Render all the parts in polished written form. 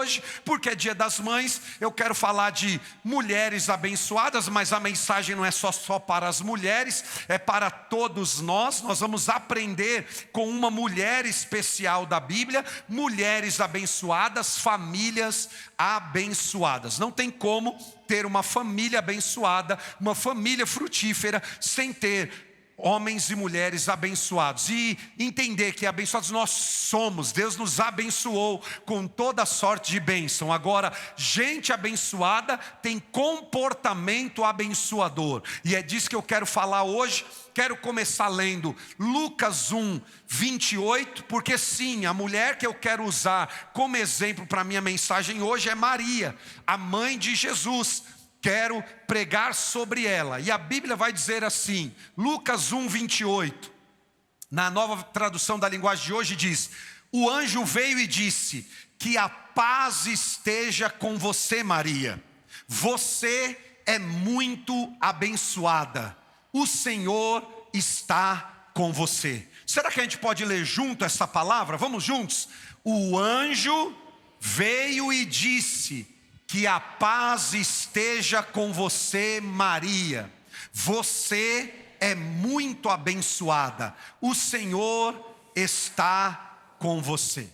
hoje, porque é Dia das Mães, eu quero falar de mulheres abençoadas, mas a mensagem não é só para as mulheres, é para todos nós. Nós vamos aprender com uma mulher especial da Bíblia, mulheres abençoadas, famílias abençoadas. Não tem como ter uma família abençoada, uma família frutífera, sem ter homens e mulheres abençoados. E entender que abençoados nós somos. Deus nos abençoou com toda sorte de bênção. Agora, gente abençoada tem comportamento abençoador. E é disso que eu quero falar hoje. Quero começar lendo Lucas 1, 28, porque sim, a mulher que eu quero usar como exemplo para a minha mensagem hoje é Maria, a mãe de Jesus. Quero pregar sobre ela. E a Bíblia vai dizer assim, Lucas 1, 28. Na nova tradução da linguagem de hoje diz: o anjo veio e disse, que a paz esteja com você, Maria. Você é muito abençoada. O Senhor está com você. Será que a gente pode ler junto essa palavra? Vamos juntos? O anjo veio e disse, que a paz esteja com você, Maria. Você é muito abençoada. O Senhor está com você.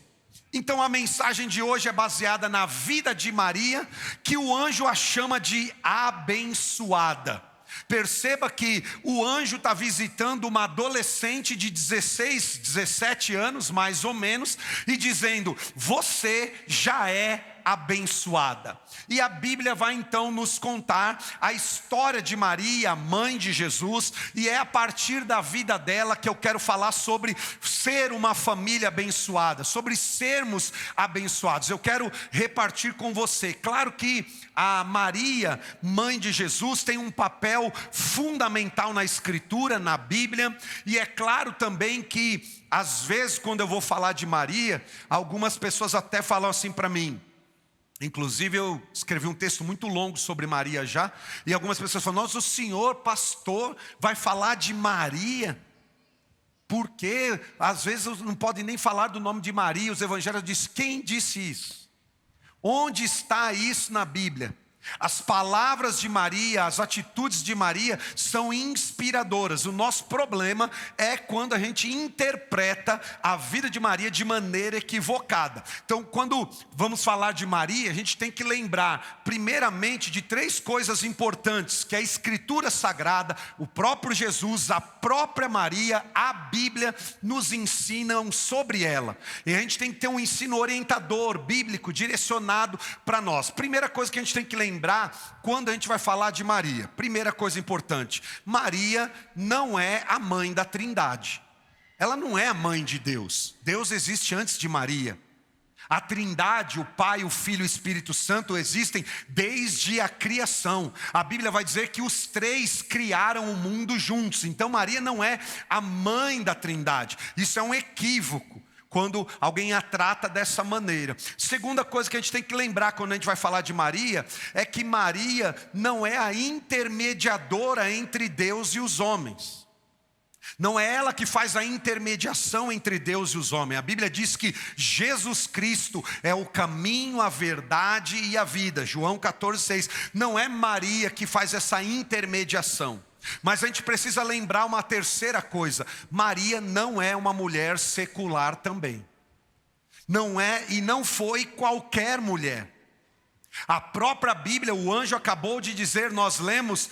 Então a mensagem de hoje é baseada na vida de Maria, que o anjo a chama de abençoada. Perceba que o anjo está visitando uma adolescente de 16, 17 anos, mais ou menos, e dizendo, você já é abençoada. E a Bíblia vai então nos contar a história de Maria, mãe de Jesus, e é a partir da vida dela que eu quero falar sobre ser uma família abençoada, sobre sermos abençoados. Eu quero repartir com você. Claro que a Maria, mãe de Jesus, tem um papel fundamental na Escritura, na Bíblia, e é claro também que às vezes quando eu vou falar de Maria, algumas pessoas até falam assim para mim. Inclusive eu escrevi um texto muito longo sobre Maria já, e algumas pessoas falam, nossa, o senhor pastor vai falar de Maria? Porque às vezes não pode nem falar do nome de Maria. Os evangelhos dizem, quem disse isso? Onde está isso na Bíblia? As palavras de Maria, as atitudes de Maria são inspiradoras. O nosso problema é quando a gente interpreta a vida de Maria de maneira equivocada. Então, quando vamos falar de Maria, a gente tem que lembrar primeiramente de três coisas importantes, que é a Escritura Sagrada, o próprio Jesus, a própria Maria, a Bíblia nos ensinam sobre ela. E a gente tem que ter um ensino orientador, bíblico, direcionado para nós. Primeira coisa que a gente tem que lembrar quando a gente vai falar de Maria. Primeira coisa importante, Maria não é a mãe da Trindade. Ela não é a mãe de Deus. Deus existe antes de Maria. A Trindade, o Pai, o Filho e o Espírito Santo existem desde a criação. A Bíblia vai dizer que os três criaram o mundo juntos. Então Maria não é a mãe da Trindade. Isso é um equívoco quando alguém a trata dessa maneira. Segunda coisa que a gente tem que lembrar quando a gente vai falar de Maria, é que Maria não é a intermediadora entre Deus e os homens. Não é ela que faz a intermediação entre Deus e os homens. A Bíblia diz que Jesus Cristo é o caminho, a verdade e a vida. João 14,6. Não é Maria que faz essa intermediação. Mas a gente precisa lembrar uma terceira coisa. Maria não é uma mulher secular também. Não é e não foi qualquer mulher. A própria Bíblia, o anjo acabou de dizer, nós lemos,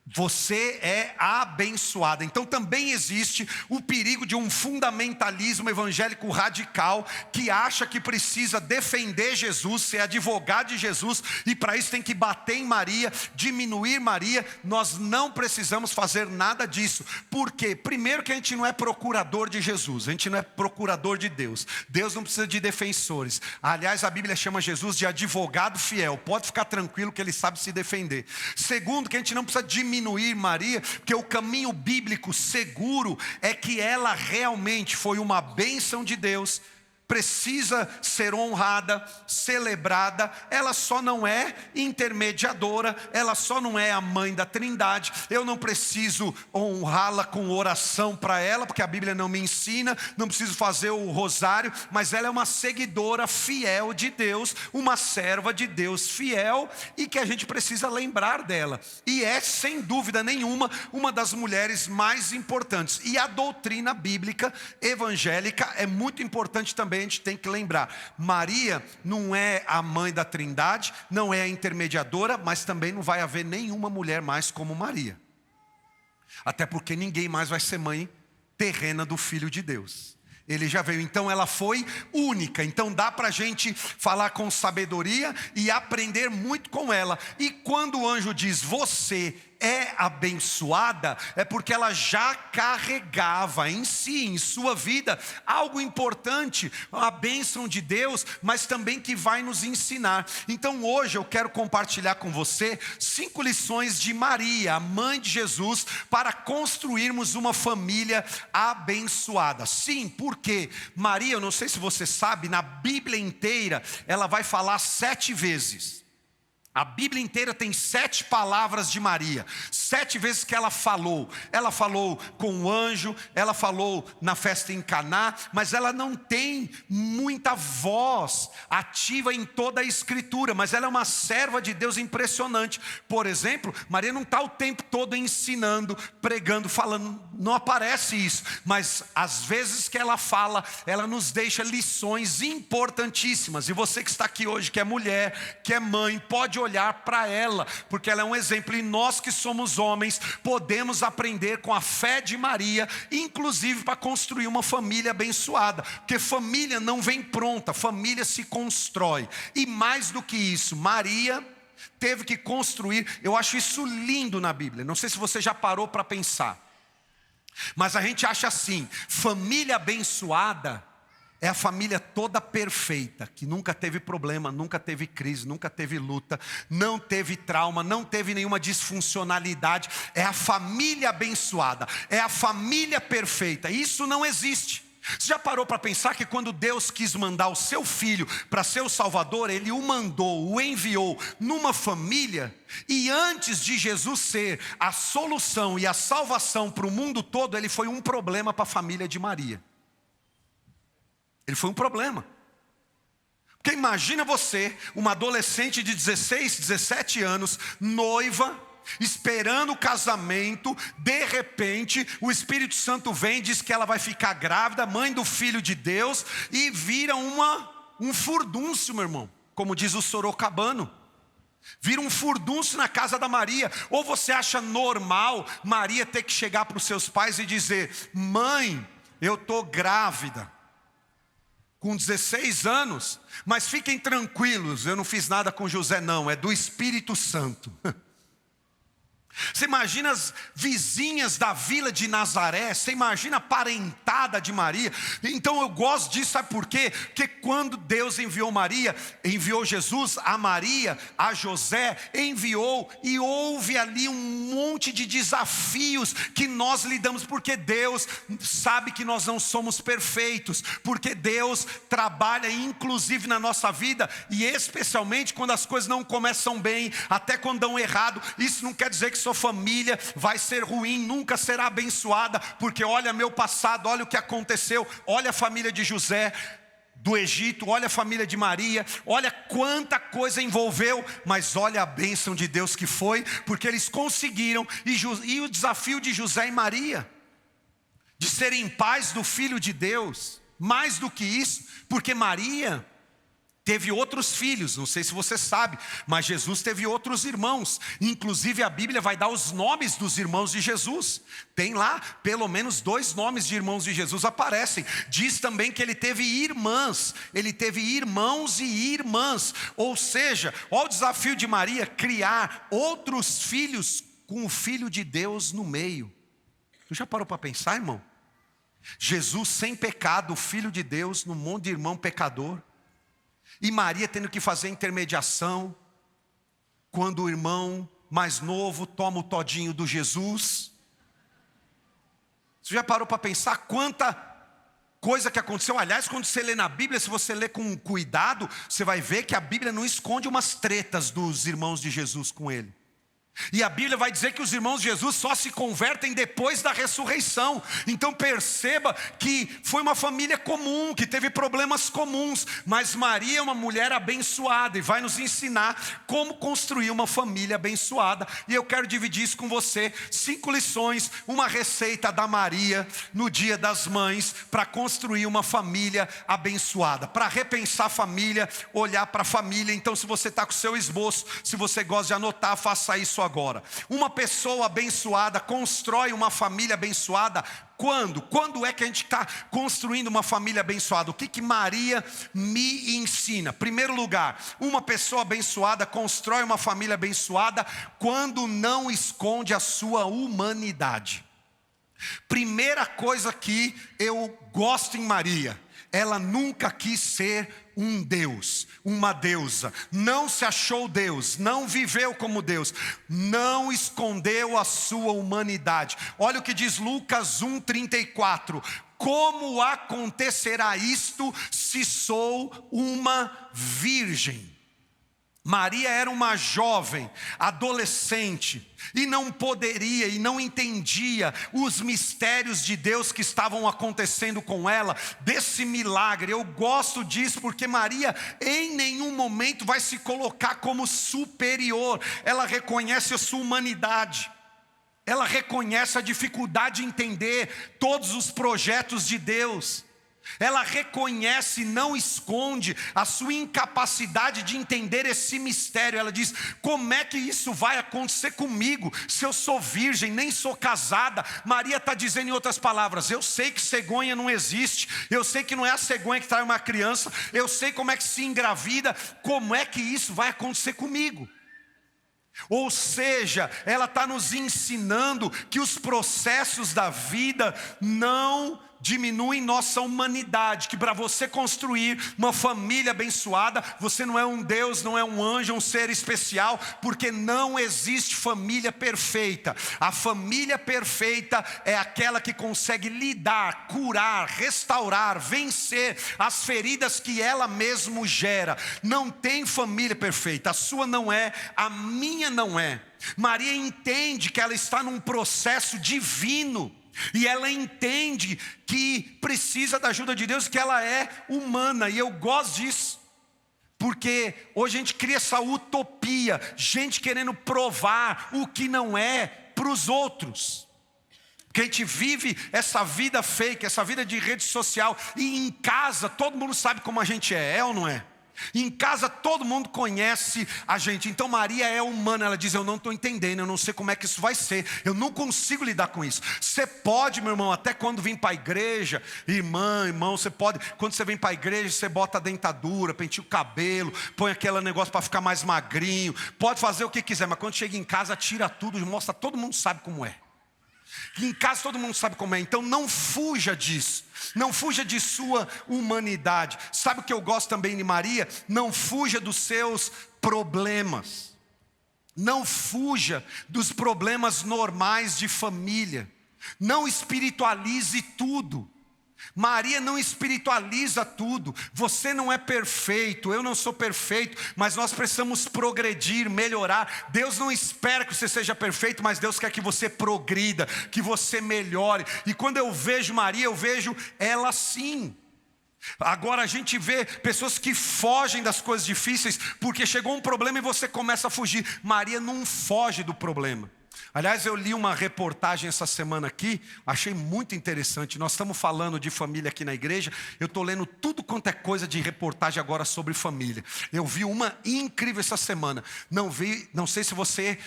você é abençoada. Então também existe o perigo de um fundamentalismo evangélico radical que acha que precisa defender Jesus, ser advogado de Jesus, e para isso tem que bater em Maria, diminuir Maria. Nós não precisamos fazer nada disso. Por quê? Primeiro que a gente não é procurador de Jesus, a gente não é procurador de Deus. Deus não precisa de defensores. Aliás, a Bíblia chama Jesus de advogado fiel. Pode ficar tranquilo que ele sabe se defender. Segundo, que a gente não precisa diminuir Maria, porque o caminho bíblico seguro é que ela realmente foi uma bênção de Deus, precisa ser honrada, celebrada. Ela só não é intermediadora, ela só não é a mãe da Trindade. Eu não preciso honrá-la com oração para ela, porque a Bíblia não me ensina, não preciso fazer o rosário, mas ela é uma seguidora fiel de Deus, uma serva de Deus fiel, e que a gente precisa lembrar dela. E é, sem dúvida nenhuma, uma das mulheres mais importantes. E a doutrina bíblica evangélica é muito importante também. A gente tem que lembrar, Maria não é a mãe da Trindade, não é a intermediadora, mas também não vai haver nenhuma mulher mais como Maria. Até porque ninguém mais vai ser mãe terrena do Filho de Deus. Ele já veio, então ela foi única. Então dá para a gente falar com sabedoria e aprender muito com ela. E quando o anjo diz, você é abençoada, é porque ela já carregava em si, em sua vida, algo importante, a bênção de Deus, mas também que vai nos ensinar. Então hoje eu quero compartilhar com você 5 lições de Maria, a mãe de Jesus, para construirmos uma família abençoada. Sim, porque Maria, eu não sei se você sabe, na Bíblia inteira, ela vai falar 7 vezes. A Bíblia inteira tem 7 palavras de Maria, 7 vezes que ela falou com o anjo, ela falou na festa em Caná, mas ela não tem muita voz ativa em toda a escritura, mas ela é uma serva de Deus impressionante. Por exemplo, Maria não está o tempo todo ensinando, pregando, falando, não aparece isso, mas às vezes que ela fala, ela nos deixa lições importantíssimas. E você que está aqui hoje, que é mulher, que é mãe, pode olhar para ela, porque ela é um exemplo, e nós que somos homens, podemos aprender com a fé de Maria, inclusive para construir uma família abençoada, porque família não vem pronta, família se constrói. E mais do que isso, Maria teve que construir. Eu acho isso lindo na Bíblia, não sei se você já parou para pensar, mas a gente acha assim, família abençoada é a família toda perfeita, que nunca teve problema, nunca teve crise, nunca teve luta, não teve trauma, não teve nenhuma disfuncionalidade. É a família abençoada, é a família perfeita. Isso não existe. Você já parou para pensar que quando Deus quis mandar o seu filho para ser o Salvador, Ele o mandou, o enviou numa família, e antes de Jesus ser a solução e a salvação para o mundo todo, Ele foi um problema para a família de Maria. Ele foi um problema. Porque imagina você, uma adolescente de 16, 17 anos, noiva, esperando o casamento, de repente o Espírito Santo vem, diz que ela vai ficar grávida, mãe do Filho de Deus, e vira um furdúncio, meu irmão, como diz o Sorocabano. Vira um furdúncio na casa da Maria. Ou você acha normal Maria ter que chegar para os seus pais e dizer, mãe, eu estou grávida, com 16 anos, mas fiquem tranquilos, eu não fiz nada com José não, é do Espírito Santo. Você imagina as vizinhas da vila de Nazaré, você imagina a parentada de Maria. Então eu gosto disso, sabe por quê? Porque quando Deus enviou Maria, enviou Jesus a Maria, a José, enviou, e houve ali um monte de desafios que nós lidamos, porque Deus sabe que nós não somos perfeitos, porque Deus trabalha inclusive na nossa vida, e especialmente quando as coisas não começam bem, até quando dão errado. Isso não quer dizer que sua família vai ser ruim, nunca será abençoada, porque olha meu passado, olha o que aconteceu, olha a família de José do Egito, olha a família de Maria, olha quanta coisa envolveu, mas olha a bênção de Deus que foi, porque eles conseguiram, e o desafio de José e Maria, de serem pais do Filho de Deus, mais do que isso, porque Maria teve outros filhos, não sei se você sabe, mas Jesus teve outros irmãos. Inclusive a Bíblia vai dar os nomes dos irmãos de Jesus. Tem lá, pelo menos 2 nomes de irmãos de Jesus aparecem. Diz também que ele teve irmãs, ele teve irmãos e irmãs. Ou seja, olha o desafio de Maria, criar outros filhos com o Filho de Deus no meio. Tu já parou para pensar, irmão? Jesus sem pecado, o Filho de Deus, num monte de irmão pecador. E Maria tendo que fazer intermediação, quando o irmão mais novo toma o todinho do Jesus. Você já parou para pensar quanta coisa que aconteceu. Aliás, quando você lê na Bíblia, se você lê com cuidado, você vai ver que a Bíblia não esconde umas tretas dos irmãos de Jesus com ele. E a Bíblia vai dizer que os irmãos de Jesus só se convertem depois da ressurreição. Então perceba que foi uma família comum, que teve problemas comuns, mas Maria é uma mulher abençoada e vai nos ensinar como construir uma família abençoada. E eu quero dividir isso com você, 5 lições, uma receita da Maria no Dia das Mães para construir uma família abençoada, para repensar a família, olhar para a família. Então, se você está com o seu esboço, se você gosta de anotar, faça isso agora. Uma pessoa abençoada constrói uma família abençoada quando? Quando é que a gente está construindo uma família abençoada? O que Maria me ensina? Primeiro lugar, uma pessoa abençoada constrói uma família abençoada quando não esconde a sua humanidade. Primeira coisa que eu gosto em Maria, ela nunca quis ser um Deus, uma deusa, não se achou Deus, não viveu como Deus, não escondeu a sua humanidade. Olha o que diz Lucas 1:34: como acontecerá isto se sou uma virgem? Maria era uma jovem, adolescente, e não poderia e não entendia os mistérios de Deus que estavam acontecendo com ela, desse milagre. Eu gosto disso porque Maria em nenhum momento vai se colocar como superior. Ela reconhece a sua humanidade, ela reconhece a dificuldade de entender todos os projetos de Deus. Ela reconhece e não esconde a sua incapacidade de entender esse mistério. Ela diz: como é que isso vai acontecer comigo, se eu sou virgem, nem sou casada? Maria está dizendo em outras palavras: eu sei que cegonha não existe, eu sei que não é a cegonha que traz uma criança, eu sei como é que se engravida, como é que isso vai acontecer comigo? Ou seja, ela está nos ensinando que os processos da vida não diminuem nossa humanidade, que para você construir uma família abençoada, você não é um Deus, não é um anjo, um ser especial, porque não existe família perfeita. A família perfeita é aquela que consegue lidar, curar, restaurar, vencer as feridas que ela mesma gera. Não tem família perfeita, a sua não é, a minha não é. Maria entende que ela está num processo divino, e ela entende que precisa da ajuda de Deus, que ela é humana. E eu gosto disso, porque hoje a gente cria essa utopia, gente querendo provar o que não é para os outros. Porque a gente vive essa vida fake, essa vida de rede social, e em casa todo mundo sabe como a gente é ou não é? Em casa todo mundo conhece a gente. Então Maria é humana, ela diz: eu não estou entendendo, eu não sei como é que isso vai ser, eu não consigo lidar com isso. Você pode, meu irmão, até quando vem para a igreja, irmão, você pode, quando você vem para a igreja, você bota a dentadura, penteia o cabelo, põe aquele negócio para ficar mais magrinho, pode fazer o que quiser, mas quando chega em casa, tira tudo, mostra, todo mundo sabe como é. Em casa todo mundo sabe como é. Então não fuja disso, não fuja de sua humanidade. Sabe o que eu gosto também de Maria? Não fuja dos seus problemas, não fuja dos problemas normais de família, não espiritualize tudo. Maria não espiritualiza tudo. Você não é perfeito, eu não sou perfeito, mas nós precisamos progredir, melhorar. Deus não espera que você seja perfeito, mas Deus quer que você progrida, que você melhore. E quando eu vejo Maria, eu vejo ela assim. Agora a gente vê pessoas que fogem das coisas difíceis porque chegou um problema e você começa a fugir. Maria não foge do problema. Aliás, eu li uma reportagem essa semana aqui, achei muito interessante. Nós estamos falando de família aqui na igreja, eu estou lendo tudo quanto é coisa de reportagem agora sobre família. Eu vi uma incrível essa semana, não sei se você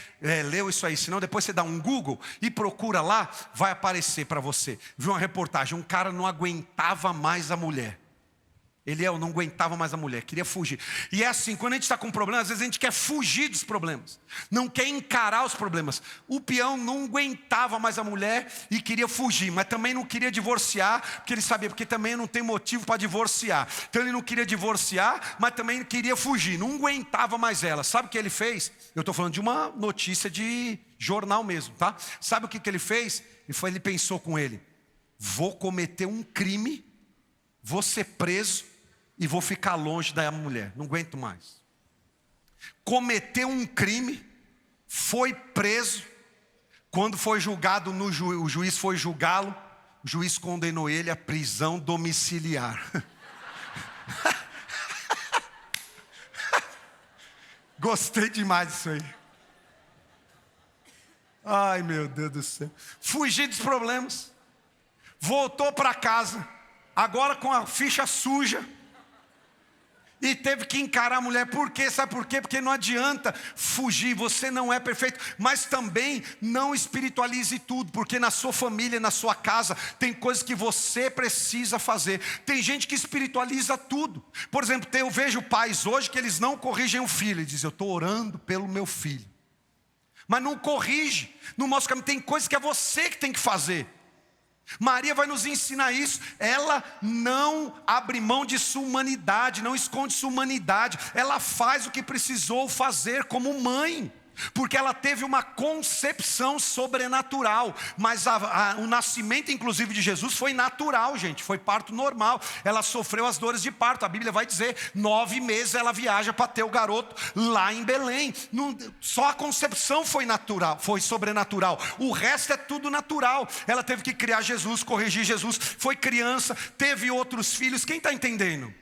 leu isso aí, senão depois você dá um Google e procura lá, vai aparecer para você. Vi uma reportagem, um cara não aguentava mais a mulher. Eu não aguentava mais a mulher, queria fugir. E é assim, quando a gente está com problema, às vezes a gente quer fugir dos problemas, não quer encarar os problemas. O peão não aguentava mais a mulher e queria fugir, mas também não queria divorciar, porque ele sabia, porque também não tem motivo para divorciar. Então ele não queria divorciar, mas também queria fugir, não aguentava mais ela. Sabe o que ele fez? Eu estou falando de uma notícia de jornal mesmo, tá? Sabe o que ele fez? Ele pensou com ele: vou cometer um crime vou ser preso e vou ficar longe da mulher, não aguento mais. Cometeu um crime, foi preso, quando foi julgado, o juiz foi julgá-lo, o juiz condenou ele à prisão domiciliar. Gostei demais disso aí. Ai, meu Deus do céu. Fugi dos problemas. Voltou para casa, agora com a ficha suja. E teve que encarar a mulher. Por quê? Sabe por quê? Porque não adianta fugir, você não é perfeito. Mas também não espiritualize tudo, porque na sua família, na sua casa, tem coisas que você precisa fazer. Tem gente que espiritualiza tudo. Por exemplo, eu vejo pais hoje que eles não corrigem o filho. Eles dizem, eu estou orando pelo meu filho. Mas não corrige, não mostra caminho. Tem coisas que é você que tem que fazer. Maria vai nos ensinar isso. Ela não abre mão de sua humanidade, não esconde sua humanidade. Ela faz o que precisou fazer como mãe, porque ela teve uma concepção sobrenatural. Mas o nascimento inclusive de Jesus foi natural, gente, foi parto normal. Ela sofreu as dores de parto, a Bíblia vai dizer, 9 meses ela viaja para ter o garoto lá em Belém. Só a concepção foi natural, foi sobrenatural. O resto é tudo natural. Ela teve que criar Jesus, corrigir Jesus, foi criança, teve outros filhos. Quem está entendendo?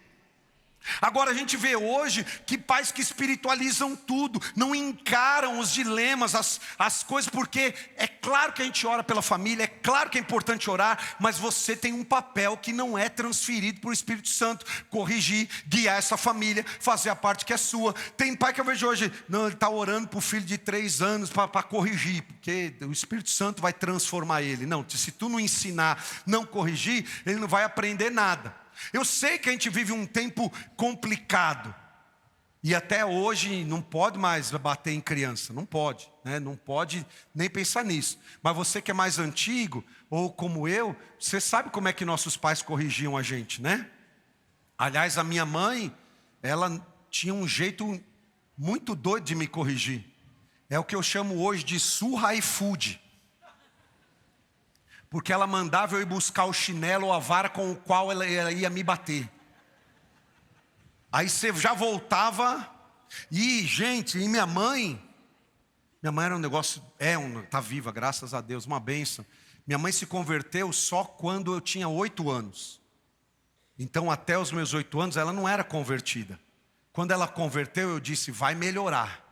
Agora a gente vê hoje que pais que espiritualizam tudo, não encaram os dilemas, as coisas, porque é claro que a gente ora pela família, é claro que é importante orar, mas você tem um papel que não é transferido para o Espírito Santo, corrigir, guiar essa família, fazer a parte que é sua. Tem pai que eu vejo hoje, não, ele está orando para o filho de 3 anos para corrigir, porque o Espírito Santo vai transformar ele. Não, se tu não ensinar, não corrigir, ele não vai aprender nada. Eu sei que a gente vive um tempo complicado. E até hoje não pode mais bater em criança. Não pode, né? Não pode nem pensar nisso. Mas você que é mais antigo, ou como eu, você sabe como é que nossos pais corrigiam a gente, né? Aliás, a minha mãe, ela tinha um jeito muito doido de me corrigir. É o que eu chamo hoje de surra e food. Porque ela mandava eu ir buscar o chinelo ou a vara com o qual ela ia me bater. Aí você já voltava. E, gente, e minha mãe era um negócio, está viva, graças a Deus, uma bênção. Minha mãe se converteu só quando eu tinha 8 anos. Então, até os meus 8 anos, ela não era convertida. Quando ela converteu, eu disse, vai melhorar.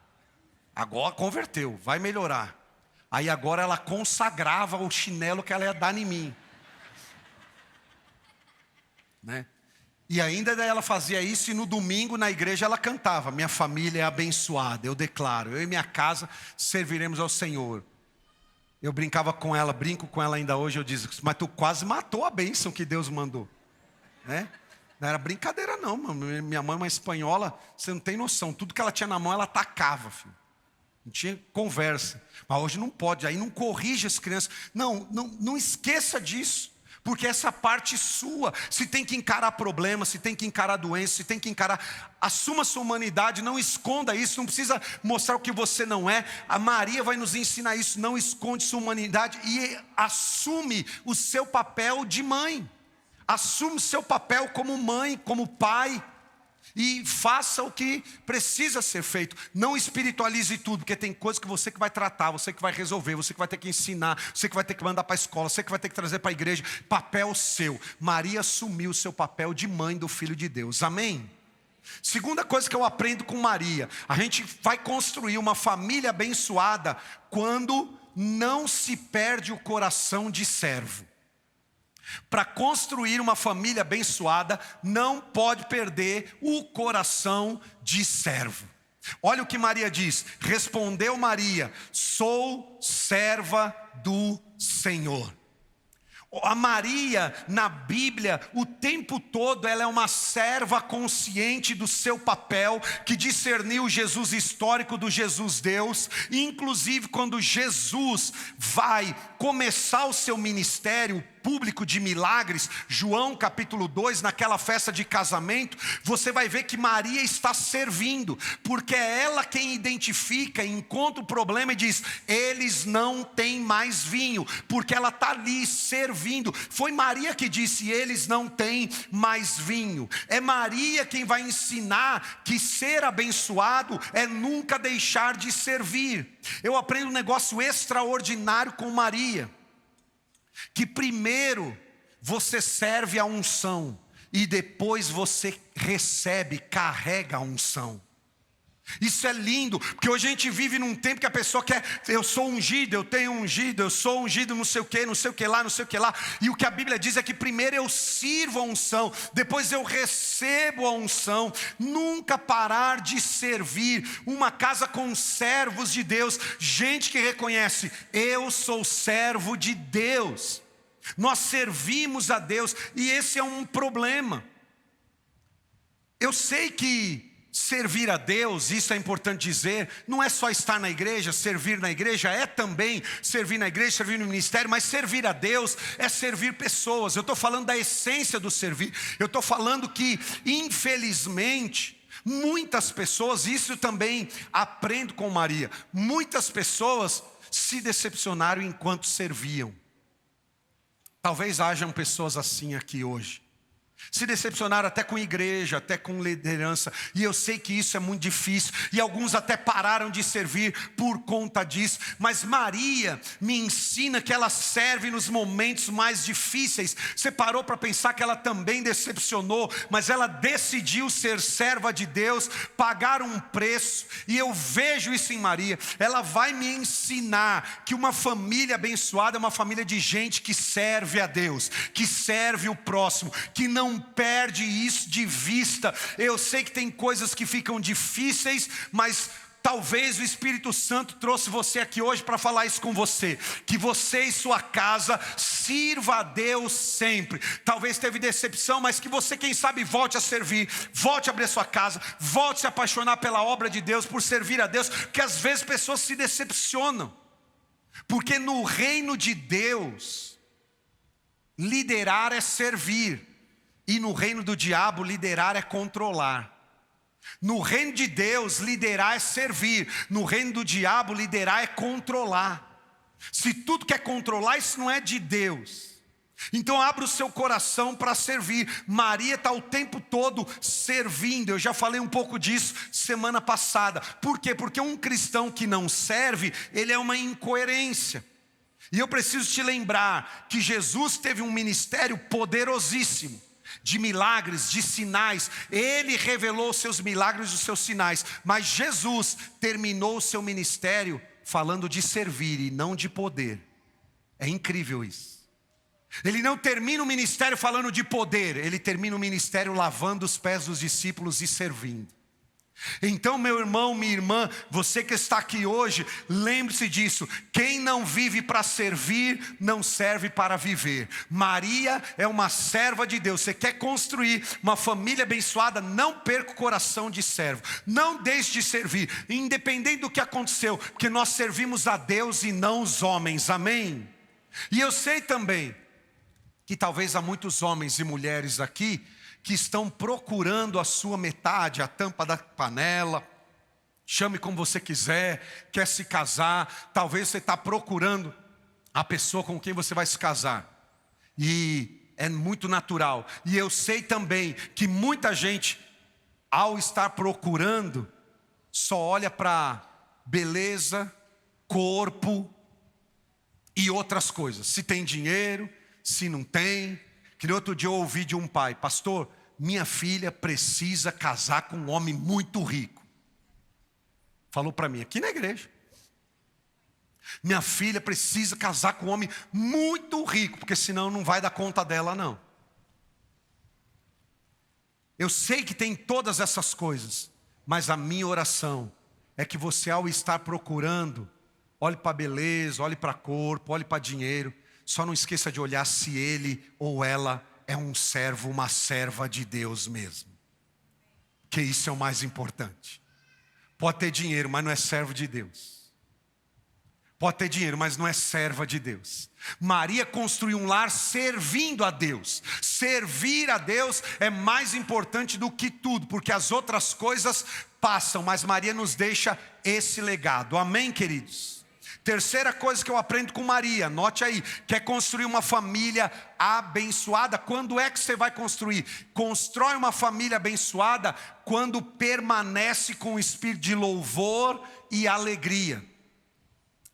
Agora converteu, vai melhorar. Aí agora ela consagrava o chinelo que ela ia dar em mim, né? E ainda ela fazia isso e no domingo na igreja ela cantava, minha família é abençoada, eu declaro, eu e minha casa serviremos ao Senhor. Eu brincava com ela, brinco com ela ainda hoje, eu disse, mas tu quase matou a bênção que Deus mandou, né? Não era brincadeira não, mano. Minha mãe é uma espanhola, você não tem noção, tudo que ela tinha na mão ela atacava, filho. Não tinha conversa. Mas hoje não pode, aí não corrige as crianças. Não esqueça disso. Porque essa parte sua, se tem que encarar problemas, se tem que encarar doença, se tem que encarar, assuma sua humanidade, não esconda isso, não precisa mostrar o que você não é. A Maria vai nos ensinar isso, não esconde sua humanidade e assume o seu papel de mãe. Assume o seu papel como mãe, como pai. E faça o que precisa ser feito. Não espiritualize tudo, porque tem coisas que você que vai tratar, você que vai resolver, você que vai ter que ensinar, você que vai ter que mandar para a escola, você que vai ter que trazer para a igreja. Papel seu. Maria assumiu o seu papel de mãe do Filho de Deus. Amém? Segunda coisa que eu aprendo com Maria. A gente vai construir uma família abençoada quando não se perde o coração de servo. Para construir uma família abençoada, não pode perder o coração de servo. Olha o que Maria diz. Respondeu Maria, sou serva do Senhor. A Maria, na Bíblia, o tempo todo, ela é uma serva consciente do seu papel, que discerniu o Jesus histórico do Jesus Deus. E inclusive quando Jesus vai começar o seu ministério, público de milagres, João capítulo 2, naquela festa de casamento, você vai ver que Maria está servindo, porque é ela quem identifica, encontra o problema e diz: eles não têm mais vinho, porque ela está ali servindo. Foi Maria que disse: eles não têm mais vinho. É Maria quem vai ensinar que ser abençoado é nunca deixar de servir. Eu aprendo um negócio extraordinário com Maria, que primeiro você serve a unção e depois você recebe, carrega a unção. Isso é lindo, porque hoje a gente vive num tempo que a pessoa quer: eu sou ungido, eu tenho ungido, eu sou ungido, não sei o que, não sei o que lá, não sei o que lá. E o que a Bíblia diz é que primeiro eu sirvo a unção, depois eu recebo a unção. Nunca parar de servir. Uma casa com servos de Deus, gente que reconhece: eu sou servo de Deus. Nós servimos a Deus, e esse é um problema. Eu sei que servir a Deus, isso é importante dizer, não é só estar na igreja. Servir na igreja é também servir na igreja, servir no ministério, mas servir a Deus é servir pessoas. Eu estou falando da essência do servir. Eu estou falando que, infelizmente, muitas pessoas, isso também aprendo com Maria, muitas pessoas se decepcionaram enquanto serviam. Talvez hajam pessoas assim aqui hoje. Se decepcionaram até com igreja, até com liderança. E eu sei que isso é muito difícil. E alguns até pararam de servir por conta disso. Mas Maria me ensina que ela serve nos momentos mais difíceis. Você parou para pensar que ela também decepcionou, mas ela decidiu ser serva de Deus, pagar um preço. E eu vejo isso em Maria. Ela vai me ensinar que uma família abençoada é uma família de gente que serve a Deus, que serve o próximo, que não perde isso de vista. Eu sei que tem coisas que ficam difíceis, mas talvez o Espírito Santo trouxe você aqui hoje para falar isso com você, que você e sua casa sirva a Deus sempre. Talvez teve decepção, mas que você, quem sabe, volte a servir, volte a abrir sua casa, volte a se apaixonar pela obra de Deus, por servir a Deus, porque às vezes pessoas se decepcionam, porque no reino de Deus, liderar é servir. E no reino do diabo, liderar é controlar. No reino de Deus, liderar é servir. No reino do diabo, liderar é controlar. Se tudo quer controlar, isso não é de Deus. Então abra o seu coração para servir. Maria está o tempo todo servindo. Eu já falei um pouco disso semana passada. Por quê? Porque um cristão que não serve, ele é uma incoerência. E eu preciso te lembrar que Jesus teve um ministério poderosíssimo, de milagres, de sinais. Ele revelou os seus milagres e os seus sinais. Mas Jesus terminou o seu ministério falando de servir e não de poder. É incrível isso. Ele não termina o ministério falando de poder. Ele termina o ministério lavando os pés dos discípulos e servindo. Então, meu irmão, minha irmã, você que está aqui hoje, lembre-se disso: quem não vive para servir, não serve para viver. Maria é uma serva de Deus. Você quer construir uma família abençoada, não perca o coração de servo, não deixe de servir, independente do que aconteceu, porque nós servimos a Deus e não os homens, amém? E eu sei também que talvez há muitos homens e mulheres aqui que estão procurando a sua metade, a tampa da panela, chame como você quiser, quer se casar, talvez você está procurando a pessoa com quem você vai se casar, e é muito natural, e eu sei também que muita gente, ao estar procurando, só olha para beleza, corpo e outras coisas, se tem dinheiro, se não tem. Que no outro dia eu ouvi de um pai: pastor, minha filha precisa casar com um homem muito rico. Falou para mim, aqui na igreja. Minha filha precisa casar com um homem muito rico, porque senão não vai dar conta dela não. Eu sei que tem todas essas coisas, mas a minha oração é que você, ao estar procurando, olhe para beleza, olhe para corpo, olhe para dinheiro, só não esqueça de olhar se ele ou ela é um servo, uma serva de Deus mesmo. Que isso é o mais importante. Pode ter dinheiro, mas não é servo de Deus. Pode ter dinheiro, mas não é serva de Deus. Maria construiu um lar servindo a Deus. Servir a Deus é mais importante do que tudo, porque as outras coisas passam, mas Maria nos deixa esse legado. Amém, queridos? Terceira coisa que eu aprendo com Maria, note aí, quer construir uma família abençoada. Quando é que você vai construir? Constrói uma família abençoada quando permanece com o espírito de louvor e alegria.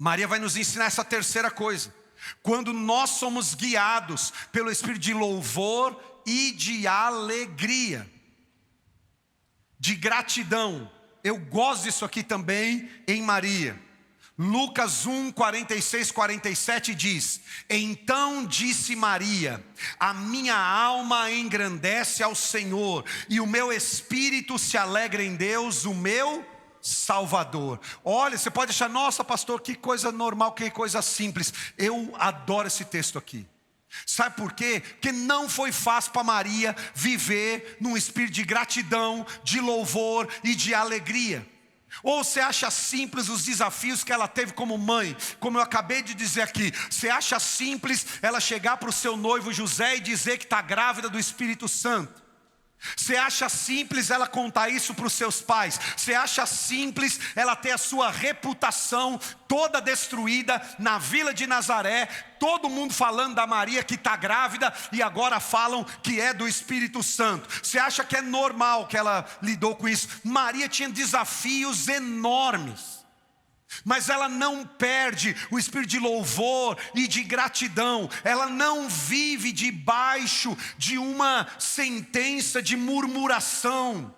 Maria vai nos ensinar essa terceira coisa. Quando nós somos guiados pelo espírito de louvor e de alegria, de gratidão. Eu gosto disso aqui também em Maria. Lucas 1, 46, 47 diz: então disse Maria, a minha alma engrandece ao Senhor, e o meu espírito se alegra em Deus, o meu Salvador. Olha, você pode achar, nossa pastor, que coisa normal, que coisa simples. Eu adoro esse texto aqui. Sabe por quê? Porque não foi fácil para Maria viver num espírito de gratidão, de louvor e de alegria. Ou você acha simples os desafios que ela teve como mãe, como eu acabei de dizer aqui. Você acha simples ela chegar para o seu noivo José e dizer que está grávida do Espírito Santo? Você acha simples ela contar isso para os seus pais? Você acha simples ela ter a sua reputação toda destruída na vila de Nazaré? Todo mundo falando da Maria que está grávida e agora falam que é do Espírito Santo. Você acha que é normal que ela lidou com isso? Maria tinha desafios enormes. Mas ela não perde o espírito de louvor e de gratidão. Ela não vive debaixo de uma sentença de murmuração.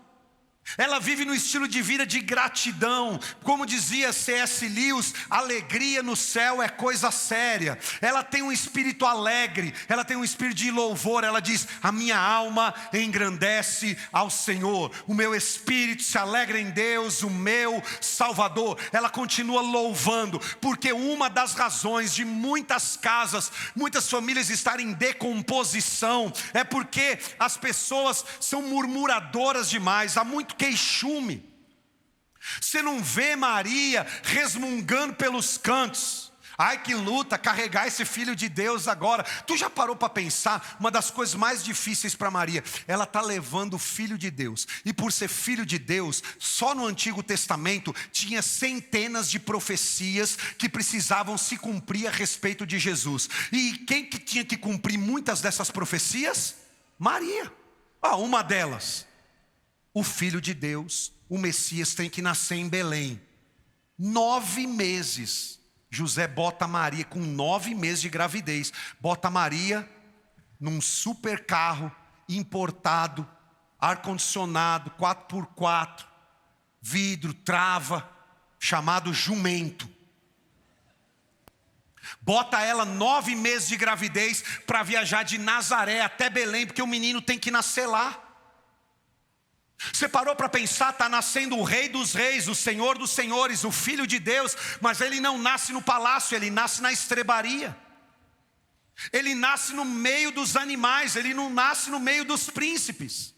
Ela vive no estilo de vida de gratidão. Como dizia C.S. Lewis, alegria no céu é coisa séria. Ela tem um espírito alegre, ela tem um espírito de louvor. Ela diz, a minha alma engrandece ao Senhor, o meu espírito se alegra em Deus, o meu Salvador. Ela continua louvando, porque uma das razões de muitas casas, muitas famílias estarem em decomposição, é porque as pessoas são murmuradoras demais. Há muito queixume. Você não vê Maria resmungando pelos cantos. Ai, que luta carregar esse filho de Deus agora. Tu já parou para pensar? Uma das coisas mais difíceis para Maria, ela está levando o filho de Deus. E por ser filho de Deus, só no Antigo Testamento tinha centenas de profecias que precisavam se cumprir a respeito de Jesus. E quem que tinha que cumprir muitas dessas profecias? Maria. Uma delas, o Filho de Deus, o Messias, tem que nascer em Belém. 9 meses. José bota Maria com 9 meses de gravidez. Bota Maria num super carro importado, ar-condicionado, 4x4, vidro, trava, chamado jumento. Bota ela 9 meses de gravidez para viajar de Nazaré até Belém, porque o menino tem que nascer lá. Você parou para pensar, está nascendo o Rei dos Reis, o Senhor dos Senhores, o Filho de Deus, mas ele não nasce no palácio, ele nasce na estrebaria. Ele nasce no meio dos animais, ele não nasce no meio dos príncipes.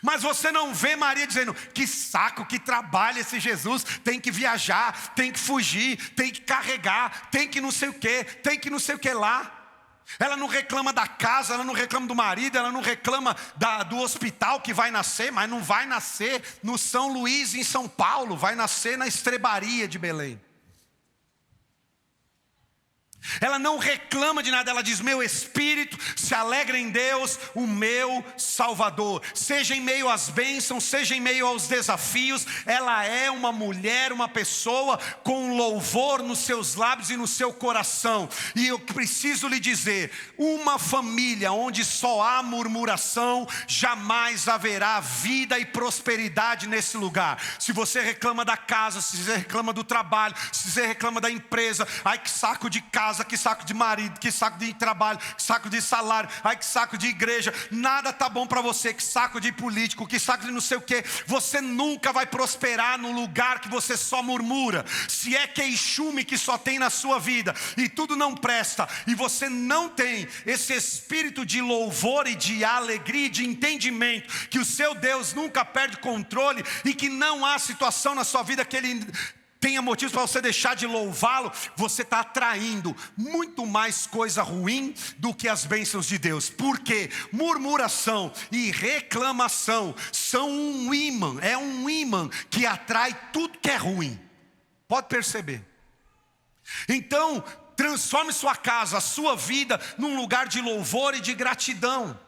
Mas você não vê Maria dizendo, que saco, que trabalho esse Jesus, tem que viajar, tem que fugir, tem que carregar, tem que não sei o que, tem que não sei o que lá. Ela não reclama da casa, ela não reclama do marido, ela não reclama do hospital que vai nascer, mas não vai nascer no São Luís, em São Paulo, vai nascer na estrebaria de Belém. Ela não reclama de nada, ela diz, meu espírito se alegra em Deus, o meu Salvador. Seja em meio às bênçãos, seja em meio aos desafios, ela é uma mulher, uma pessoa com louvor nos seus lábios e no seu coração. E eu preciso lhe dizer, uma família onde só há murmuração, jamais haverá vida e prosperidade nesse lugar. Se você reclama da casa, se você reclama do trabalho, se você reclama da empresa, ai que saco de casa, que saco de marido, que saco de trabalho, que saco de salário, ai que saco de igreja, nada tá bom para você, que saco de político, que saco de não sei o que, você nunca vai prosperar no lugar que você só murmura. Se é queixume que só tem na sua vida e tudo não presta, e você não tem esse espírito de louvor e de alegria e de entendimento que o seu Deus nunca perde controle e que não há situação na sua vida que Ele tenha motivos para você deixar de louvá-lo, você está atraindo muito mais coisa ruim do que as bênçãos de Deus. Porque murmuração e reclamação são um ímã, é um ímã que atrai tudo que é ruim. Pode perceber. Então, transforme sua casa, a sua vida, num lugar de louvor e de gratidão.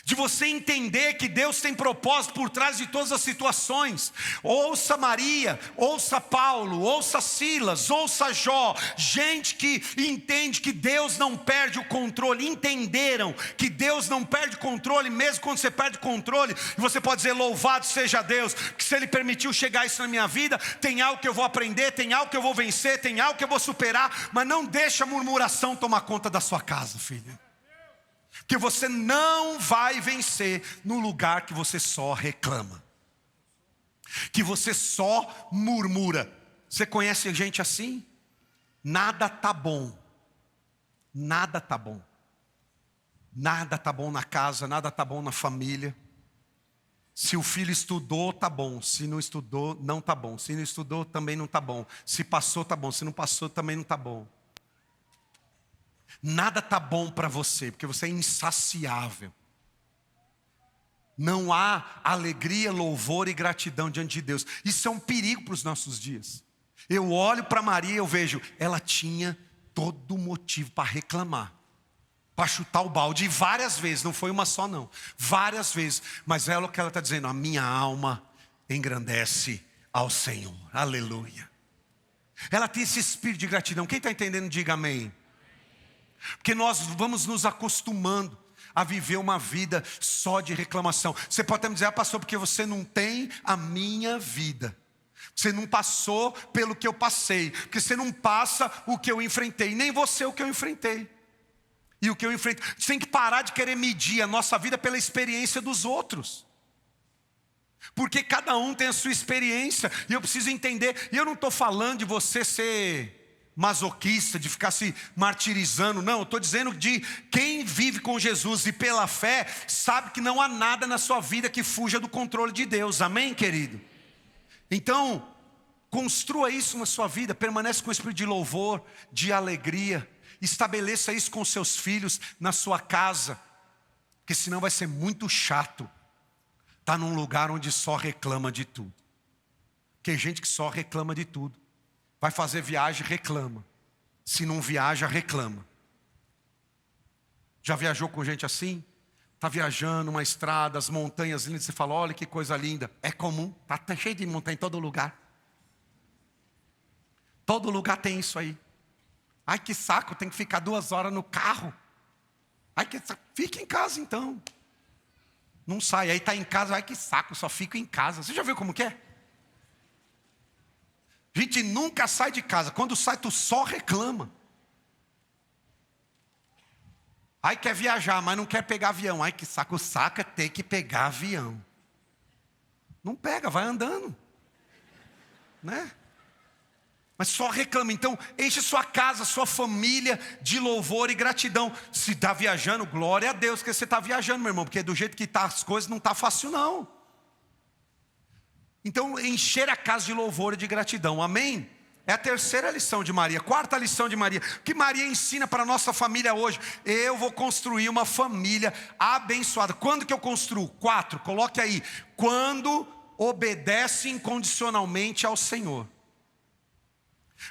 De você entender que Deus tem propósito por trás de todas as situações. Ouça Maria, ouça Paulo, ouça Silas, ouça Jó. Gente que entende que Deus não perde o controle. Entenderam que Deus não perde o controle, mesmo quando você perde o controle. E você pode dizer, louvado seja Deus, que se Ele permitiu chegar isso na minha vida, tem algo que eu vou aprender, tem algo que eu vou vencer, tem algo que eu vou superar. Mas não deixa a murmuração tomar conta da sua casa, filho. Que você não vai vencer no lugar que você só reclama, que você só murmura. Você conhece gente assim? Nada tá bom, nada tá bom, nada tá bom na casa, nada tá bom na família. Se o filho estudou, tá bom. Se não estudou, não tá bom. Se não estudou, também não tá bom. Se passou, tá bom. Se não passou, também não tá bom. Nada está bom para você, porque você é insaciável. Não há alegria, louvor e gratidão diante de Deus. Isso é um perigo para os nossos dias. Eu olho para Maria e eu vejo, ela tinha todo motivo para reclamar, para chutar o balde, e várias vezes, não foi uma só não, várias vezes. Mas é o que ela está dizendo, a minha alma engrandece ao Senhor, aleluia. Ela tem esse espírito de gratidão. Quem está entendendo, diga amém. Porque nós vamos nos acostumando a viver uma vida só de reclamação. Você pode até me dizer, pastor, porque você não tem a minha vida. Você não passou pelo que eu passei. Porque você não passa o que eu enfrentei. Nem você o que eu enfrentei. E o que eu enfrentei. Você tem que parar de querer medir a nossa vida pela experiência dos outros. Porque cada um tem a sua experiência. E eu preciso entender. E eu não estou falando de você ser masoquista, de ficar se martirizando. Não, eu estou dizendo de quem vive com Jesus e pela fé, sabe que não há nada na sua vida que fuja do controle de Deus. Amém, querido? Então, construa isso na sua vida. Permanece com o espírito de louvor, de alegria. Estabeleça isso com seus filhos, na sua casa. Porque senão vai ser muito chato estar num lugar onde só reclama de tudo. Tem gente que só reclama de tudo. Vai fazer viagem, reclama. Se não viaja, reclama. Já viajou com gente assim? Está viajando uma estrada, as montanhas lindas, você fala, olha que coisa linda. É comum, está cheio de montanha em todo lugar. Todo lugar tem isso aí. Ai que saco, tem que ficar 2 horas no carro. Ai que saco, fica em casa então. Não sai, aí está em casa, ai que saco, só fico em casa. Você já viu como que é? A gente nunca sai de casa. Quando sai, tu só reclama. Aí quer viajar, mas não quer pegar avião. Ai que saco, o saco é ter que pegar avião. Não pega, vai andando. Né? Mas só reclama. Então, enche sua casa, sua família de louvor e gratidão. Se está viajando, glória a Deus que você está viajando, meu irmão. Porque do jeito que está as coisas, não está fácil não. Então, encher a casa de louvor e de gratidão, amém? É a terceira lição de Maria. Quarta lição de Maria, o que Maria ensina para a nossa família hoje? Eu vou construir uma família abençoada. Quando que eu construo? 4, coloque aí. Quando obedece incondicionalmente ao Senhor.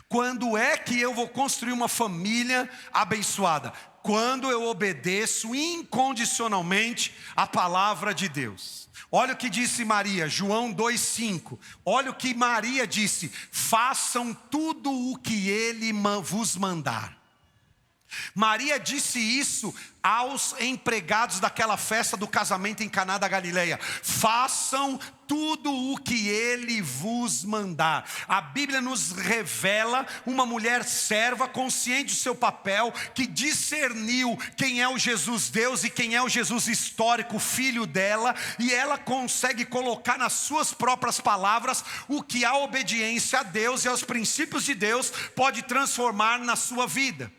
Quando é que eu vou construir uma família abençoada? Quando eu obedeço incondicionalmente a palavra de Deus. Olha o que disse Maria, João 2,5. Olha o que Maria disse: façam tudo o que Ele vos mandar. Maria disse isso aos empregados daquela festa do casamento em Caná da Galileia: façam tudo o que Ele vos mandar. A Bíblia nos revela uma mulher serva, consciente do seu papel, que discerniu quem é o Jesus Deus e quem é o Jesus histórico, filho dela, e ela consegue colocar nas suas próprias palavras o que a obediência a Deus e aos princípios de Deus pode transformar na sua vida.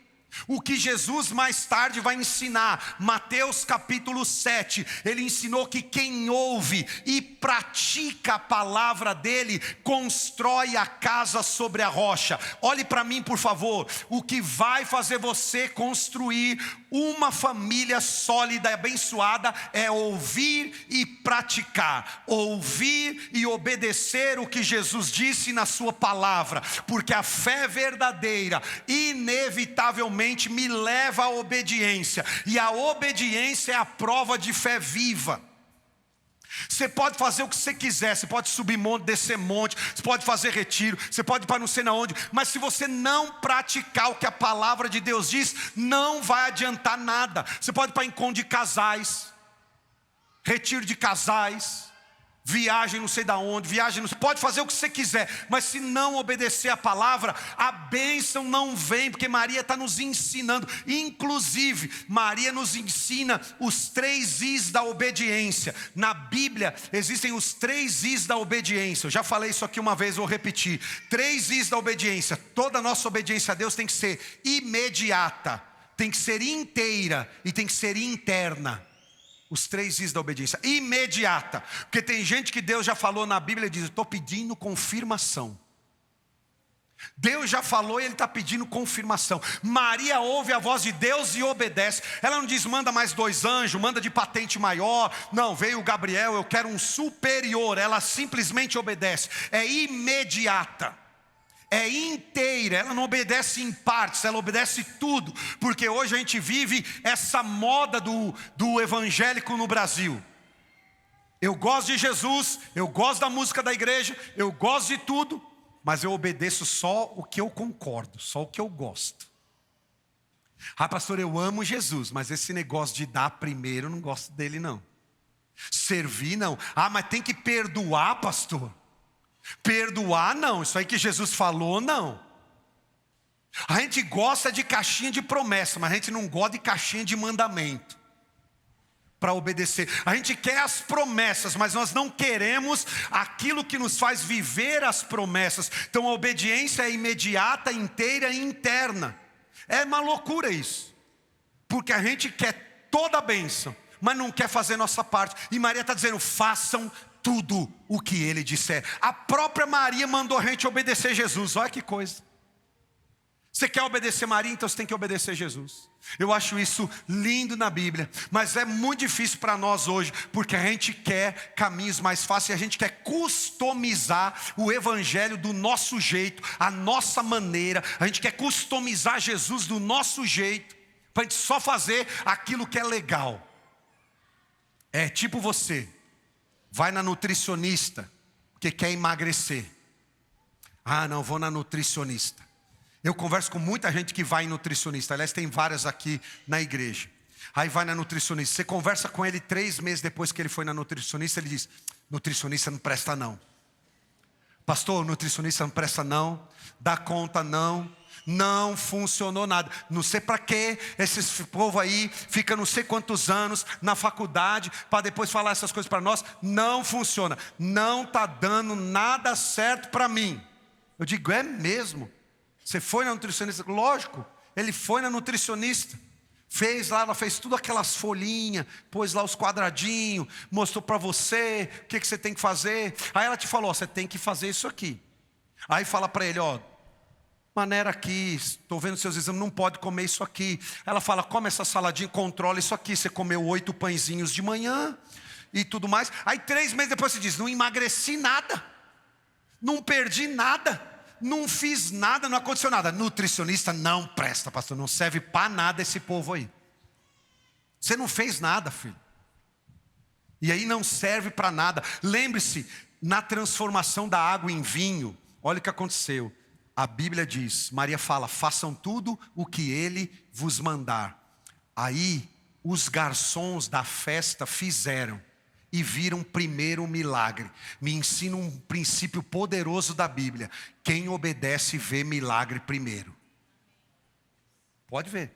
O que Jesus mais tarde vai ensinar, Mateus capítulo 7, ele ensinou que quem ouve e pratica a palavra dele, constrói a casa sobre a rocha. Olhe para mim, por favor, o que vai fazer você construir uma família sólida e abençoada é ouvir e praticar, ouvir e obedecer o que Jesus disse na sua palavra, porque a fé verdadeira, inevitavelmente me leva à obediência, e a obediência é a prova de fé viva. Você pode fazer o que você quiser, você pode subir monte, descer monte, você pode fazer retiro, você pode ir para não sei na onde, mas se você não praticar o que a palavra de Deus diz, não vai adiantar nada. Você pode ir para encontro de casais, retiro de casais, viagem não sei da onde, pode fazer o que você quiser, mas se não obedecer a palavra, a bênção não vem, porque Maria está nos ensinando. Inclusive, Maria nos ensina os 3 Is da obediência. Na Bíblia existem os 3 Is da obediência. Eu já falei isso aqui uma vez, vou repetir. 3 Is da obediência. Toda a nossa obediência a Deus tem que ser imediata, tem que ser inteira e tem que ser interna. Os 3 Is da obediência, imediata. Porque tem gente que Deus já falou na Bíblia e diz: estou pedindo confirmação. Deus já falou e Ele está pedindo confirmação. Maria ouve a voz de Deus e obedece. Ela não diz: manda mais 2 anjos, manda de patente maior. Não, veio o Gabriel, eu quero um superior. Ela simplesmente obedece. É imediata, é inteira, ela não obedece em partes, ela obedece tudo. Porque hoje a gente vive essa moda do evangélico no Brasil. Eu gosto de Jesus, eu gosto da música da igreja, eu gosto de tudo, mas eu obedeço só o que eu concordo, só o que eu gosto. Ah, pastor, eu amo Jesus, mas esse negócio de dar primeiro, eu não gosto dele não. Servir não. Ah, mas tem que perdoar, pastor. Perdoar não, isso aí que Jesus falou não. A gente gosta de caixinha de promessa, mas a gente não gosta de caixinha de mandamento para obedecer. A gente quer as promessas, mas nós não queremos aquilo que nos faz viver as promessas. Então a obediência é imediata, inteira e interna. É uma loucura isso, porque a gente quer toda a bênção, mas não quer fazer nossa parte. E Maria está dizendo: façam tudo o que Ele disser. A própria Maria mandou a gente obedecer Jesus. Olha que coisa. Você quer obedecer Maria, então você tem que obedecer Jesus. Eu acho isso lindo na Bíblia, mas é muito difícil para nós hoje, porque a gente quer caminhos mais fáceis, a gente quer customizar o evangelho do nosso jeito, a nossa maneira. A gente quer customizar Jesus do nosso jeito, para a gente só fazer aquilo que é legal. É tipo você vai na nutricionista, porque quer emagrecer. Ah, não, vou na nutricionista. Eu converso com muita gente que vai em nutricionista. Aliás, tem várias aqui na igreja. Aí vai na nutricionista. Você conversa com ele 3 meses depois que ele foi na nutricionista. Ele diz: nutricionista não presta não. Pastor, nutricionista não presta não. Dá conta não. Não funcionou nada. Não sei para que esse povo aí fica não sei quantos anos na faculdade para depois falar essas coisas para nós. Não funciona. Não está dando nada certo para mim. Eu digo: é mesmo? Você foi na nutricionista? Lógico, ele foi na nutricionista. Fez lá, ela fez tudo aquelas folhinhas, pôs lá os quadradinhos, mostrou para você o que você tem que fazer. Aí ela te falou: você tem que fazer isso aqui. Aí fala para ele: maneira aqui, estou vendo seus exames, não pode comer isso aqui. Ela fala: come essa saladinha, controla isso aqui. Você comeu 8 pãezinhos de manhã e tudo mais. Aí 3 meses depois você diz: não emagreci nada, não perdi nada, não fiz nada, não aconteceu nada. Nutricionista não presta, pastor, não serve para nada esse povo aí. Você não fez nada, filho. E aí não serve para nada. Lembre-se, na transformação da água em vinho, olha o que aconteceu. A Bíblia diz, Maria fala: façam tudo o que Ele vos mandar. Aí os garçons da festa fizeram e viram primeiro o milagre. Me ensina um princípio poderoso da Bíblia: quem obedece vê milagre primeiro. Pode ver.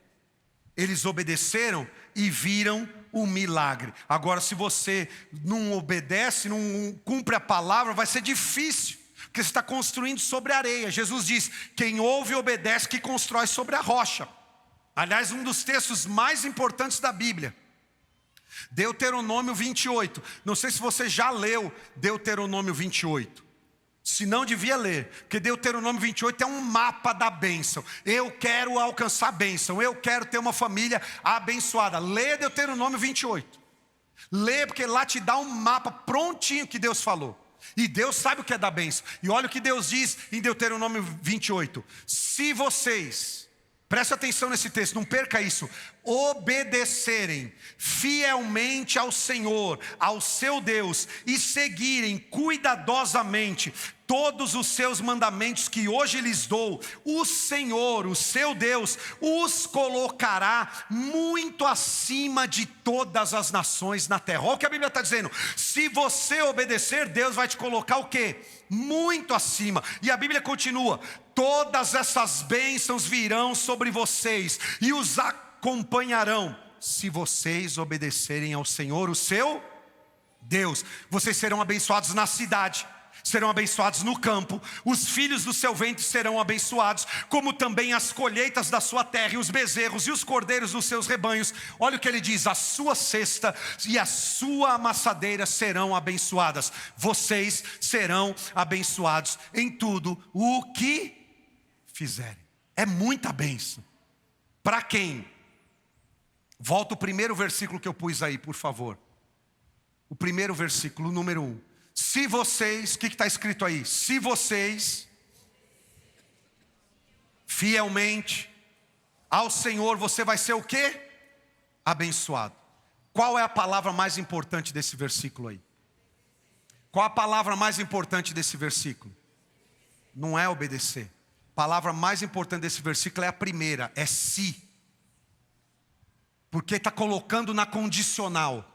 Eles obedeceram e viram o milagre. Agora, se você não obedece, não cumpre a palavra, vai ser difícil, porque você está construindo sobre a areia. Jesus diz: quem ouve e obedece que constrói sobre a rocha. Aliás, um dos textos mais importantes da Bíblia. Deuteronômio 28. Não sei se você já leu Deuteronômio 28. Se não, devia ler. Porque Deuteronômio 28 é um mapa da bênção. Eu quero alcançar a bênção. Eu quero ter uma família abençoada. Lê Deuteronômio 28. Lê, porque lá te dá um mapa prontinho que Deus falou. E Deus sabe o que é da bênção. E olha o que Deus diz em Deuteronômio 28. Se vocês, preste atenção nesse texto, não perca isso, obedecerem fielmente ao Senhor, ao seu Deus, e seguirem cuidadosamente todos os seus mandamentos que hoje lhes dou, o Senhor, o seu Deus, os colocará muito acima de todas as nações na terra. Olha o que a Bíblia está dizendo. Se você obedecer, Deus vai te colocar o quê? Muito acima. E a Bíblia continua: todas essas bênçãos virão sobre vocês e os acompanharão, se vocês obedecerem ao Senhor, o seu Deus. Vocês serão abençoados na cidade, serão abençoados no campo, os filhos do seu ventre serão abençoados, como também as colheitas da sua terra, e os bezerros e os cordeiros dos seus rebanhos. Olha o que ele diz: a sua cesta e a sua amassadeira serão abençoadas. Vocês serão abençoados em tudo o que fizerem. É muita bênção. Para quem? Volta o primeiro versículo que eu pus aí, por favor. O primeiro versículo, número 1. Se vocês, o que está escrito aí? Se vocês fielmente ao Senhor, você vai ser o quê? Abençoado. Qual é a palavra mais importante desse versículo aí? Qual a palavra mais importante desse versículo? Não é obedecer. A palavra mais importante desse versículo é a primeira, é se. Porque está colocando na condicional.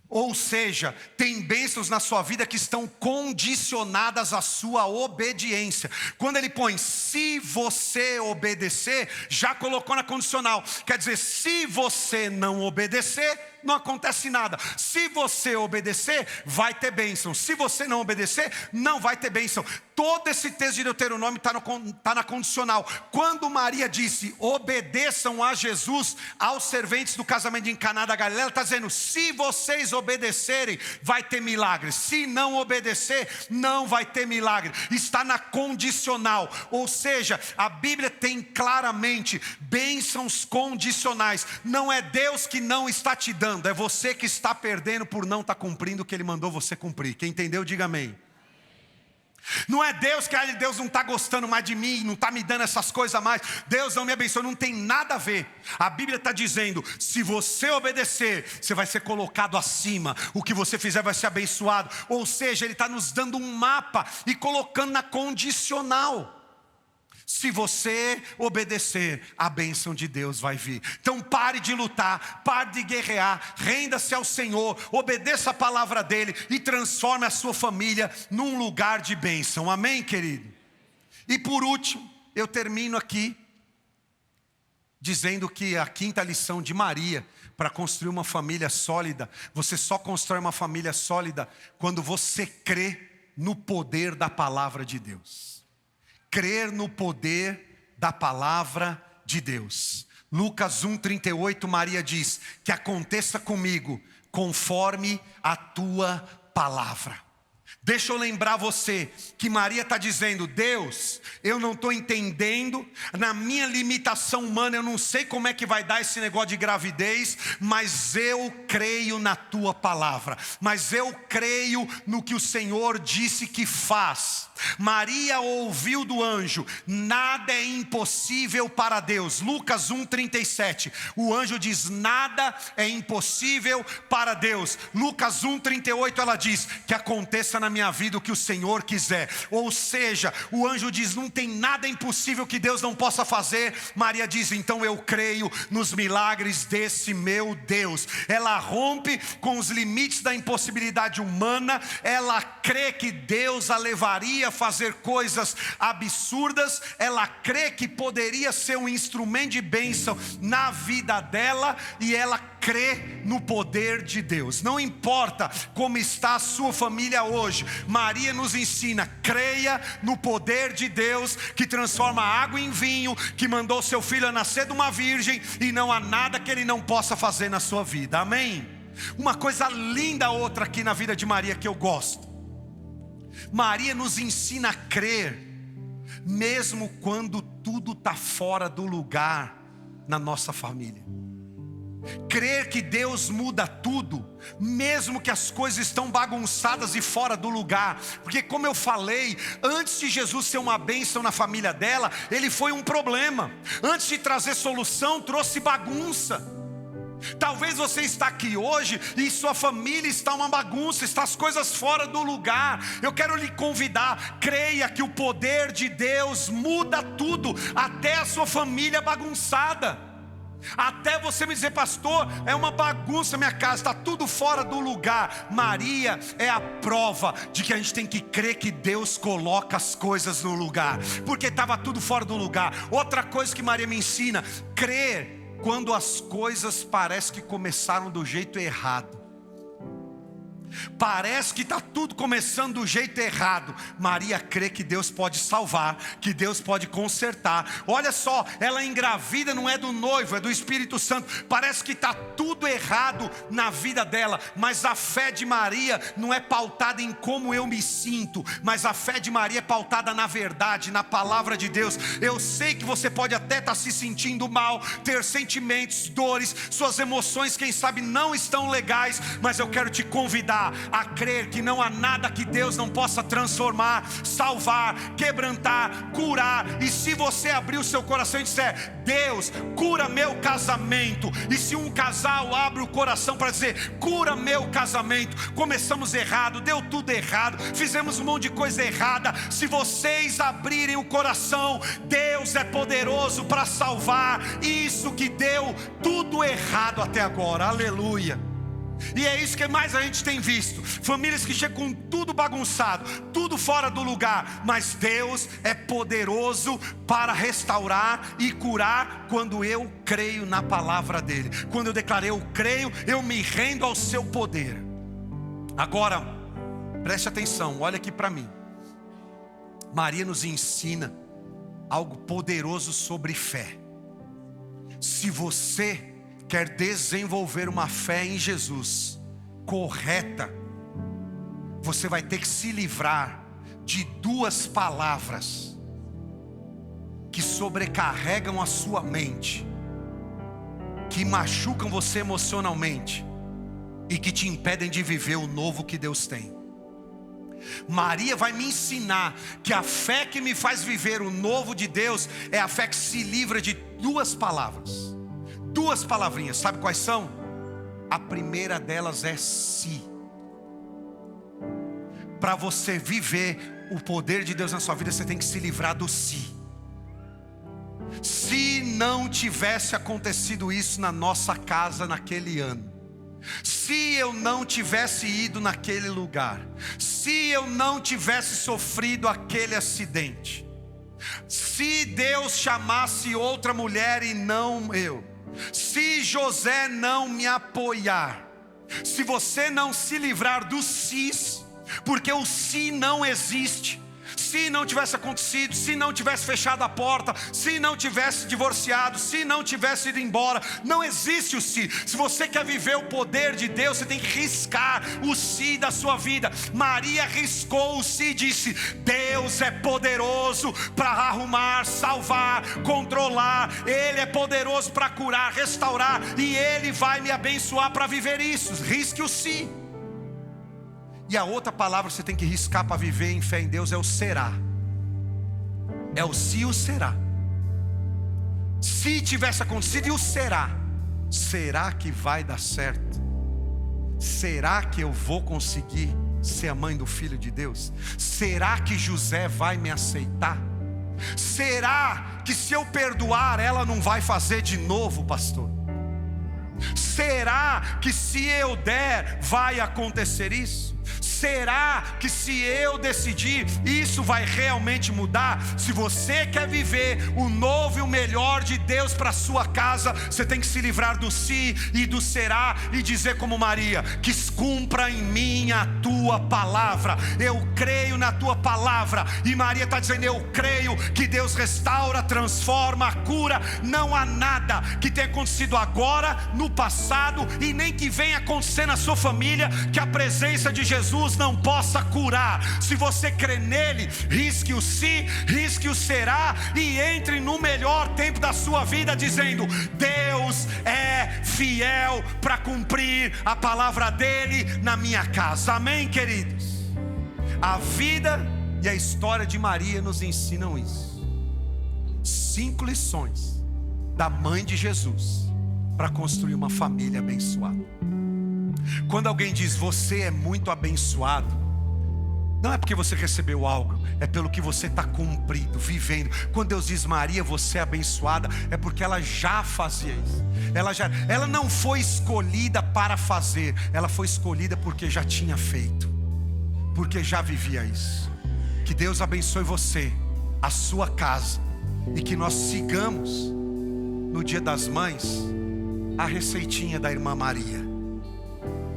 Ou seja, tem bênçãos na sua vida que estão condicionadas à sua obediência. Quando ele põe se você obedecer, já colocou na condicional. Quer dizer, se você não obedecer, não acontece nada. Se você obedecer, vai ter bênção. Se você não obedecer, não vai ter bênção. Todo esse texto de Deuteronômio está na condicional. Quando Maria disse, obedeçam a Jesus, aos serventes do casamento de Caná da Galileia, ela está dizendo, se vocês obedecerem, vai ter milagre. Se não obedecer, não vai ter milagre. Está na condicional. Ou seja, a Bíblia tem claramente bênçãos condicionais. Não é Deus que não está te dando, é você que está perdendo por não estar cumprindo o que Ele mandou você cumprir. Quem entendeu, diga amém. Não é Deus que Deus não está gostando mais de mim, não está me dando essas coisas mais, Deus não me abençoa, não tem nada a ver. A Bíblia está dizendo, se você obedecer, você vai ser colocado acima, o que você fizer vai ser abençoado. Ou seja, Ele está nos dando um mapa e colocando na condicional. Se você obedecer, a bênção de Deus vai vir. Então pare de lutar, pare de guerrear, renda-se ao Senhor, obedeça a palavra dEle e transforme a sua família num lugar de bênção. Amém, querido? E por último, eu termino aqui dizendo que a quinta lição de Maria, para construir uma família sólida, você só constrói uma família sólida quando você crê no poder da palavra de Deus. Crer no poder da palavra de Deus. Lucas 1:38, Maria diz, que aconteça comigo conforme a tua palavra. Deixa eu lembrar você que Maria está dizendo, Deus, eu não estou entendendo, na minha limitação humana eu não sei como é que vai dar esse negócio de gravidez, mas eu creio na tua palavra, mas eu creio no que o Senhor disse que faz. Maria ouviu do anjo, nada é impossível para Deus. Lucas 1:37, o anjo diz, nada é impossível para Deus. Lucas 1:38, ela diz, que aconteça na minha vida o que o Senhor quiser. Ou seja, o anjo diz, não tem nada impossível que Deus não possa fazer. Maria diz, então eu creio nos milagres desse meu Deus. Ela rompe com os limites da impossibilidade humana, ela crê que Deus a levaria a fazer coisas absurdas, ela crê que poderia ser um instrumento de bênção na vida dela, e ela crê no poder de Deus. Não importa como está a sua família hoje, Maria nos ensina: creia no poder de Deus, que transforma água em vinho, que mandou seu filho a nascer de uma virgem, e não há nada que ele não possa fazer na sua vida. Amém? Uma coisa linda outra aqui na vida de Maria que eu gosto: Maria nos ensina a crer mesmo quando tudo está fora do lugar na nossa família. Crer que Deus muda tudo, mesmo que as coisas estão bagunçadas e fora do lugar. Porque, como eu falei, antes de Jesus ser uma bênção na família dela, ele foi um problema. Antes de trazer solução, trouxe bagunça. Talvez você está aqui hoje e sua família está uma bagunça, está as coisas fora do lugar. Eu quero lhe convidar: creia que o poder de Deus muda tudo, até a sua família bagunçada. Até você me dizer: pastor, é uma bagunça minha casa, está tudo fora do lugar. Maria é a prova de que a gente tem que crer que Deus coloca as coisas no lugar, porque estava tudo fora do lugar. Outra coisa que Maria me ensina: crer quando as coisas parecem que começaram do jeito errado. Parece que está tudo começando do jeito errado. Maria crê que Deus pode salvar, que Deus pode consertar. Olha só, ela engravida, não é do noivo, é do Espírito Santo. Parece que está tudo errado na vida dela, mas a fé de Maria não é pautada em como eu me sinto, mas a fé de Maria é pautada na verdade, na palavra de Deus. Eu sei que você pode até estar se sentindo mal, ter sentimentos, dores, suas emoções quem sabe não estão legais, mas eu quero te convidar a crer que não há nada que Deus não possa transformar, salvar, quebrantar, curar. E se você abrir o seu coração e disser: Deus, cura meu casamento. E se um casal abre o coração para dizer: cura meu casamento, começamos errado, deu tudo errado, fizemos um monte de coisa errada. Se vocês abrirem o coração, Deus é poderoso para salvar isso que deu tudo errado até agora. Aleluia. E é isso que mais a gente tem visto: famílias que chegam com tudo bagunçado, tudo fora do lugar. Mas Deus é poderoso para restaurar e curar quando eu creio na palavra dele. Quando eu declarei: eu creio, eu me rendo ao seu poder. Agora, preste atenção, olha aqui para mim. Maria nos ensina algo poderoso sobre fé. Se você quer desenvolver uma fé em Jesus correta, você vai ter que se livrar de duas palavras que sobrecarregam a sua mente, que machucam você emocionalmente e que te impedem de viver o novo que Deus tem. Maria vai me ensinar que a fé que me faz viver o novo de Deus é a fé que se livra de duas palavras. Duas palavrinhas, sabe quais são? A primeira delas é se. Para você viver o poder de Deus na sua vida, você tem que se livrar do se. Se não tivesse acontecido isso na nossa casa naquele ano, se eu não tivesse ido naquele lugar, se eu não tivesse sofrido aquele acidente, se Deus chamasse outra mulher e não eu, se José não me apoiar, se você não se livrar do sis, porque o se não existe. Se não tivesse acontecido, se não tivesse fechado a porta, se não tivesse divorciado, se não tivesse ido embora, não existe o se. Se você quer viver o poder de Deus, você tem que riscar o se da sua vida. Maria riscou o se e disse: Deus é poderoso para arrumar, salvar, controlar. Ele é poderoso para curar, restaurar, e Ele vai me abençoar para viver isso. Risque o se. E a outra palavra que você tem que riscar para viver em fé em Deus é o será. É o se e o será. Se tivesse acontecido, e o será. Será que vai dar certo? Será que eu vou conseguir ser a mãe do filho de Deus? Será que José vai me aceitar? Será que se eu perdoar, ela não vai fazer de novo, pastor? Será que se eu der, vai acontecer isso? Será que se eu decidir, isso vai realmente mudar? Se você quer viver o novo e o melhor de Deus para a sua casa, você tem que se livrar do se e do será e dizer como Maria: que cumpra em mim a tua palavra. Eu creio na tua palavra. E Maria está dizendo: eu creio que Deus restaura, transforma, cura. Não há nada que tenha acontecido agora, no passado e nem que venha acontecer na sua família que a presença de Jesus não possa curar. Se você crê nele, risque o se, risque o será e entre no melhor tempo da sua vida dizendo: Deus é fiel para cumprir a palavra dele na minha casa. Amém, queridos? A vida e a história de Maria nos ensinam isso. 5 lições da mãe de Jesus para construir uma família abençoada. Quando alguém diz você é muito abençoado, não é porque você recebeu algo, é pelo que você está cumprindo, vivendo. Quando Deus diz Maria, você é abençoada, é porque ela já fazia isso. Ela não foi escolhida para fazer, ela foi escolhida porque já tinha feito, porque já vivia isso. Que Deus abençoe você, a sua casa, e que nós sigamos no Dia das Mães a receitinha da irmã Maria,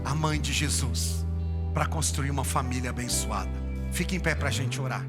a mãe de Jesus, para construir uma família abençoada. Fique em pé para a gente orar.